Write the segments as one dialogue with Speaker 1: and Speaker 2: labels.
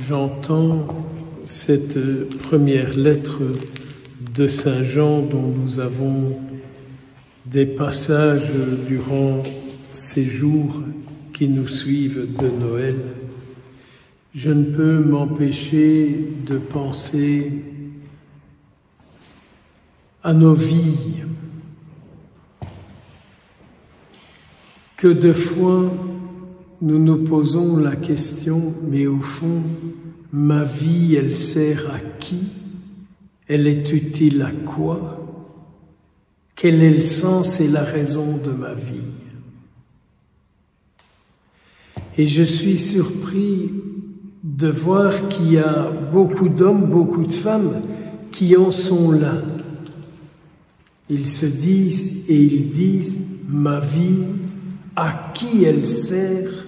Speaker 1: J'entends cette première lettre de Saint Jean dont nous avons des passages durant ces jours qui nous suivent de Noël. Je ne peux m'empêcher de penser à nos vies, que de fois nous nous posons la question, mais au fond, ma vie, elle sert à qui? Elle est utile à quoi? Quel est le sens et la raison de ma vie? Et je suis surpris de voir qu'il y a beaucoup d'hommes, beaucoup de femmes qui en sont là. Ils se disent et ils disent, ma vie, à qui elle sert?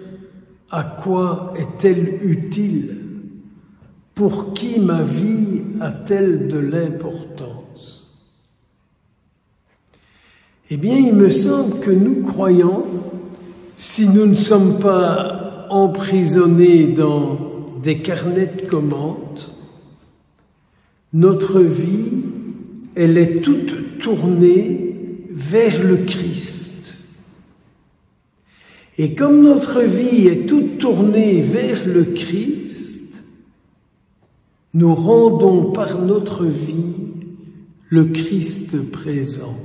Speaker 1: À quoi est-elle utile? Pour qui ma vie a-t-elle de l'importance? Eh bien, il me semble que nous croyants, si nous ne sommes pas emprisonnés dans des carnets de commandes, notre vie, elle est toute tournée vers le Christ. Et comme notre vie est toute tournée vers le Christ, nous rendons par notre vie le Christ présent.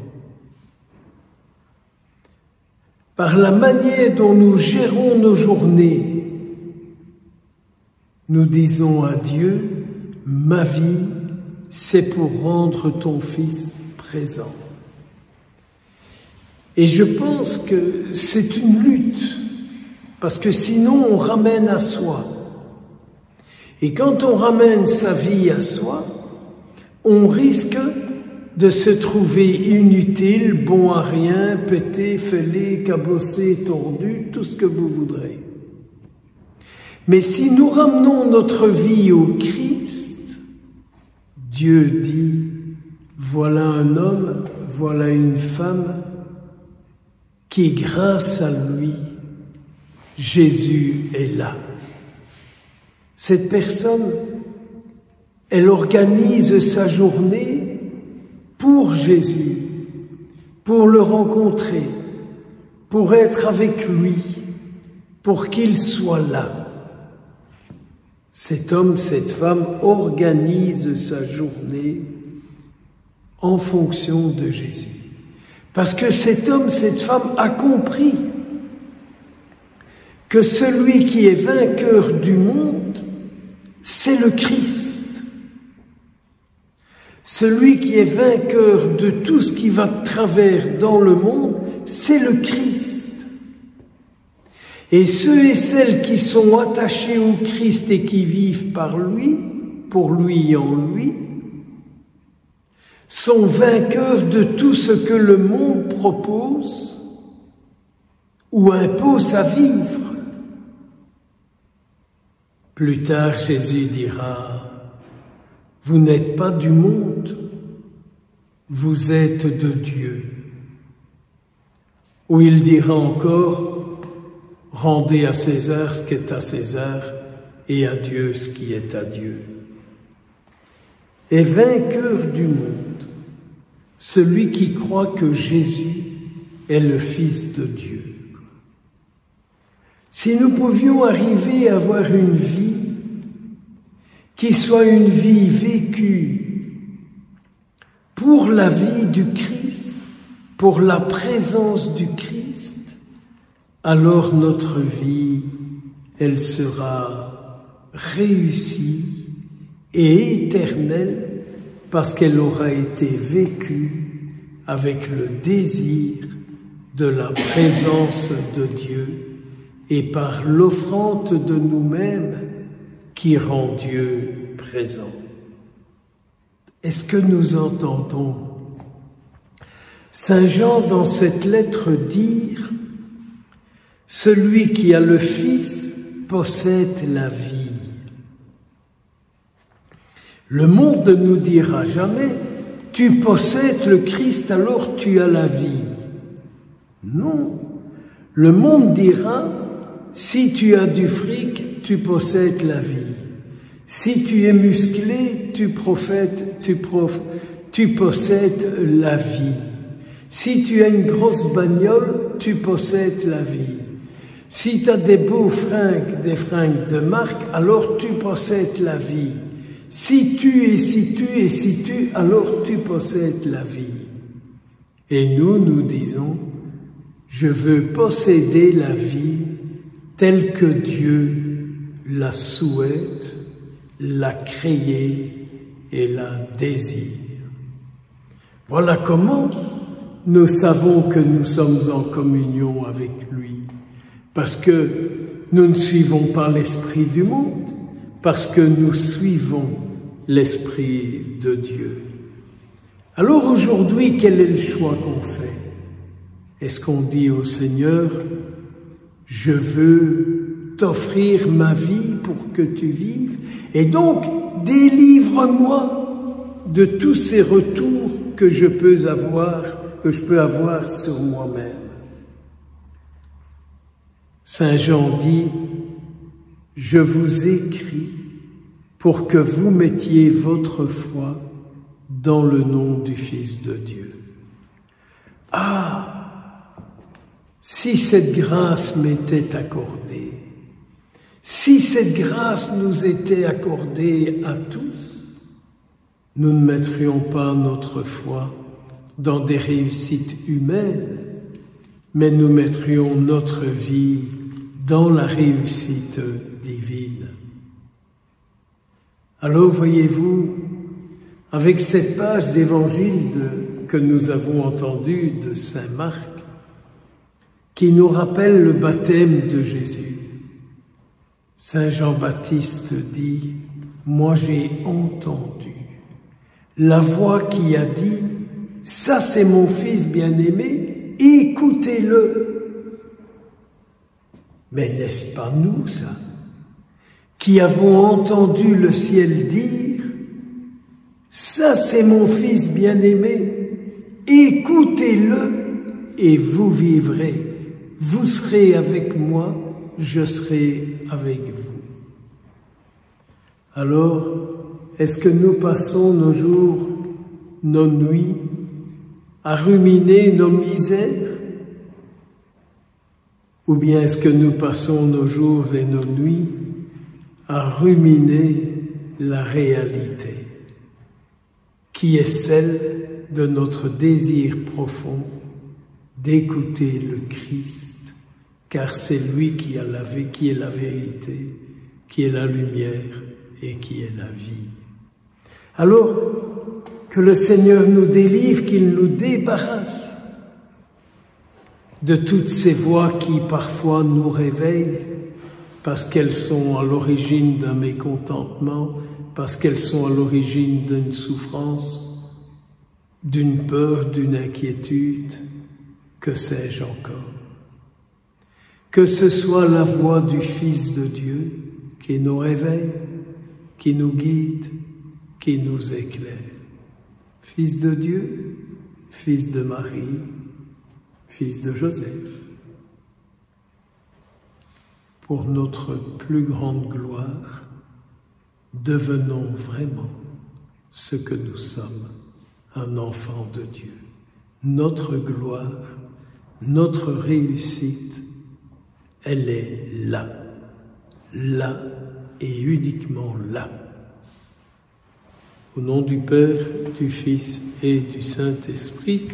Speaker 1: Par la manière dont nous gérons nos journées, nous disons à Dieu, ma vie, c'est pour rendre ton Fils présent. Et je pense que c'est une lutte, parce que sinon on ramène à soi. Et quand on ramène sa vie à soi, on risque de se trouver inutile, bon à rien, pété, fêlé, cabossé, tordu, tout ce que vous voudrez. Mais si nous ramenons notre vie au Christ, Dieu dit, voilà un homme, voilà une femme, qui, grâce à lui, Jésus est là. Cette personne, elle organise sa journée pour Jésus, pour le rencontrer, pour être avec lui, pour qu'il soit là. Cet homme, cette femme organise sa journée en fonction de Jésus. Parce que cet homme, cette femme a compris que celui qui est vainqueur du monde, c'est le Christ. Celui qui est vainqueur de tout ce qui va de travers dans le monde, c'est le Christ. Et ceux et celles qui sont attachés au Christ et qui vivent par lui, pour lui et en lui, sont vainqueurs de tout ce que le monde propose ou impose à vivre. Plus tard, Jésus dira, « Vous n'êtes pas du monde, vous êtes de Dieu. » Ou il dira encore, « Rendez à César ce qui est à César et à Dieu ce qui est à Dieu. » Et vainqueur du monde, celui qui croit que Jésus est le Fils de Dieu. Si nous pouvions arriver à avoir une vie qui soit une vie vécue pour la vie du Christ, pour la présence du Christ, alors notre vie, elle sera réussie et éternelle parce qu'elle aura été vécue avec le désir de la présence de Dieu et par l'offrande de nous-mêmes qui rend Dieu présent. Est-ce que nous entendons Saint Jean dans cette lettre dire « Celui qui a le Fils possède la vie ». Le monde ne nous dira jamais « Tu possèdes le Christ, alors tu as la vie ». Non, le monde dira « Si tu as du fric, tu possèdes la vie. Si tu es musclé, tu possèdes la vie. Si tu as une grosse bagnole, tu possèdes la vie. Si tu as des beaux fringues, des fringues de marque, alors tu possèdes la vie. Si tu, alors tu possèdes la vie. Et nous disons, je veux posséder la vie telle que Dieu la souhaite, l'a créée et la désire. Voilà comment nous savons que nous sommes en communion avec lui. Parce que nous ne suivons pas l'esprit du monde, parce que nous suivons l'esprit de Dieu. Alors aujourd'hui, quel est le choix qu'on fait? Est-ce qu'on dit au Seigneur, je veux t'offrir ma vie pour que tu vives, et donc délivre-moi de tous ces retours que je peux avoir sur moi-même. Saint Jean dit, je vous écris pour que vous mettiez votre foi dans le nom du Fils de Dieu. Ah, si cette grâce m'était accordée, si cette grâce nous était accordée à tous, nous ne mettrions pas notre foi dans des réussites humaines, mais nous mettrions notre vie dans la réussite divine. Alors voyez-vous, avec cette page d'évangile que nous avons entendue de Saint Marc, qui nous rappelle le baptême de Jésus, Saint Jean-Baptiste dit, « Moi j'ai entendu la voix qui a dit, ça c'est mon fils bien-aimé, écoutez-le. » Mais n'est-ce pas nous, ça, qui avons entendu le ciel dire, ça c'est mon fils bien-aimé, écoutez-le et vous vivrez, vous serez avec moi, je serai avec vous. Alors, est-ce que nous passons nos jours, nos nuits, à ruminer nos misères? Ou bien est-ce que nous passons nos jours et nos nuits à ruminer la réalité, qui est celle de notre désir profond d'écouter le Christ, car c'est lui qui est la vérité, qui est la lumière et qui est la vie. Alors, que le Seigneur nous délivre, qu'il nous débarrasse de toutes ces voix qui parfois nous réveillent, parce qu'elles sont à l'origine d'un mécontentement, parce qu'elles sont à l'origine d'une souffrance, d'une peur, d'une inquiétude, que sais-je encore. Que ce soit la voix du Fils de Dieu qui nous réveille, qui nous guide, qui nous éclaire. Fils de Dieu, Fils de Marie, Fils de Joseph. Pour notre plus grande gloire, devenons vraiment ce que nous sommes, un enfant de Dieu. Notre gloire, notre réussite, elle est là et uniquement là. Au nom du Père, du Fils et du Saint-Esprit,